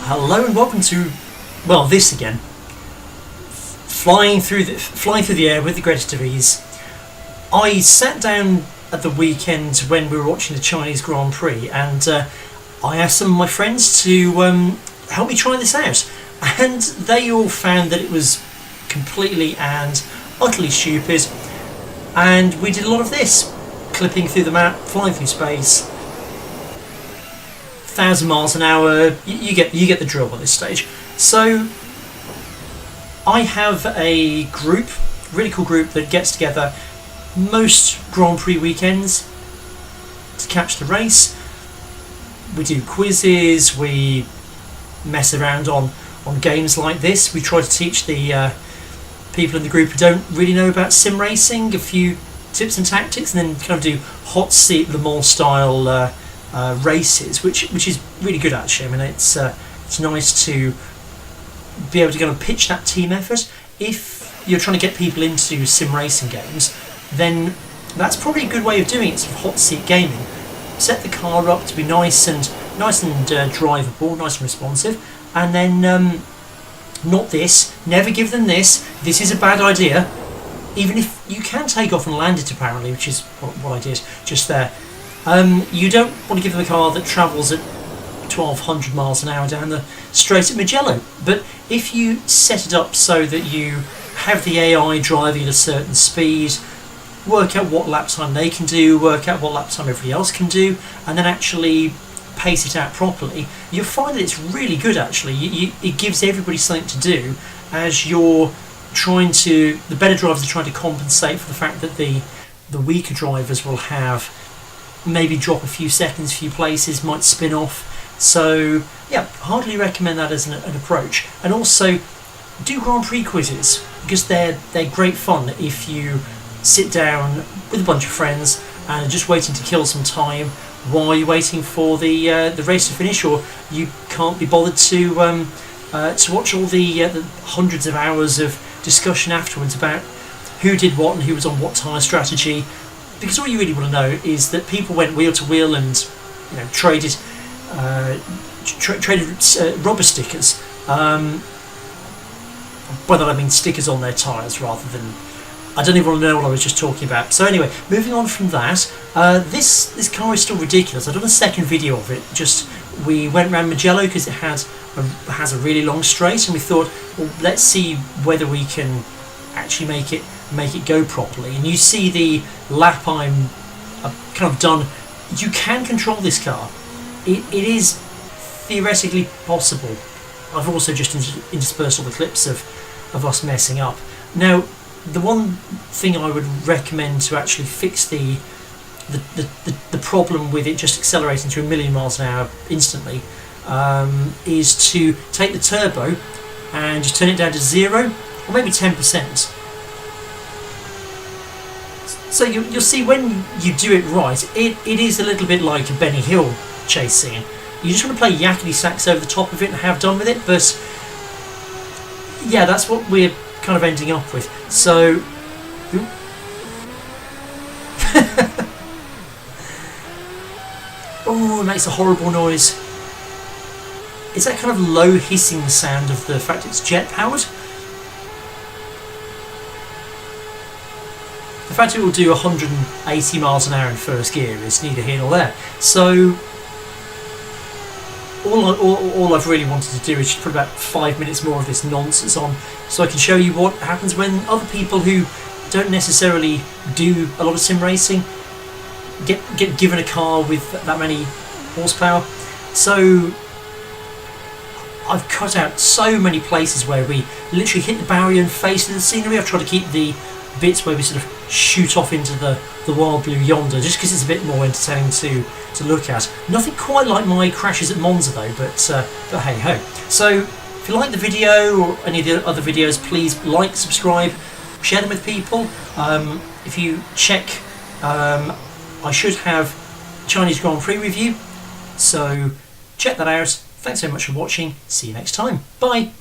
Hello and welcome to, well, this again. Flying through the air with the greatest of ease. I sat down at the weekend when we were watching the Chinese Grand Prix, and I asked some of my friends to help me try this out, and they all found that it was completely and utterly stupid. And we did a lot of this, clipping through the map, flying through space. 1,000 miles an hour, you get the drill at this stage. So I have a group, really cool group, that gets together most Grand Prix weekends to catch the race. We do quizzes, we mess around on games like this. We try to teach the people in the group who don't really know about sim racing a few tips and tactics, and then kind of do hot seat Le Mans style races, which is really good actually. I mean, it's nice to be able to kind of pitch that team effort. If you're trying to get people into sim racing games, then that's probably a good way of doing it, sort of hot seat gaming. Set the car up to be nice and drivable, nice and responsive, and then not this. Never give them this. This is a bad idea. Even if you can take off and land it, apparently, which is what I did just there. You don't want to give them a car that travels at 1,200 miles an hour down the straight at Mugello. But if you set it up so that you have the AI driving at a certain speed, work out what lap time they can do, work out what lap time everybody else can do, and then actually pace it out properly, you'll find that it's really good actually. It gives everybody something to do as you're trying to, the better drivers are trying to compensate for the fact that the weaker drivers will have maybe drop a few seconds, a few places, might spin off. So yeah, hardly recommend that as an approach. And also do Grand Prix quizzes, because they're great fun if you sit down with a bunch of friends and are just waiting to kill some time while you're waiting for the race to finish, or you can't be bothered to watch all the hundreds of hours of discussion afterwards about who did what and who was on what tyre strategy. Because all you really want to know is that people went wheel to wheel and traded rubber stickers. By that I mean stickers on their tyres rather than. I don't even want to know what I was just talking about. So anyway, moving on from that, this car is still ridiculous. I've done a second video of it. We went around Mugello because it has a really long straight, and we thought, well, let's see whether we can actually make it go properly. And you see the lap I'm kind of done. You can control this car. It is theoretically possible. I've also just interspersed all the clips of us messing up. Now, the one thing I would recommend to actually fix the problem with it just accelerating to 1,000,000 miles an hour instantly is to take the turbo and just turn it down to 0 or maybe 10%. So you'll see when you do it right, it is a little bit like a Benny Hill chase scene. You just want to play yakety sax over the top of it and have done with it, but yeah, that's what we're kind of ending up with. So oh, it makes a horrible noise. It's that kind of low hissing sound of the fact it's jet powered. The fact it will do 180 miles an hour in first gear is neither here nor there. So all I've really wanted to do is just put about 5 minutes more of this nonsense on, so I can show you what happens when other people who don't necessarily do a lot of sim racing get given a car with that many horsepower. So I've cut out so many places where we literally hit the barrier and face the scenery. I've tried to keep the bits where we sort of shoot off into the wild blue yonder, just because it's a bit more entertaining to look at. Nothing quite like my crashes at Monza though, but hey ho. So if you like the video or any of the other videos, please like, subscribe, share them with people. If you check, I should have Chinese Grand Prix review, so check that out. Thanks so much for watching. See you next time. Bye.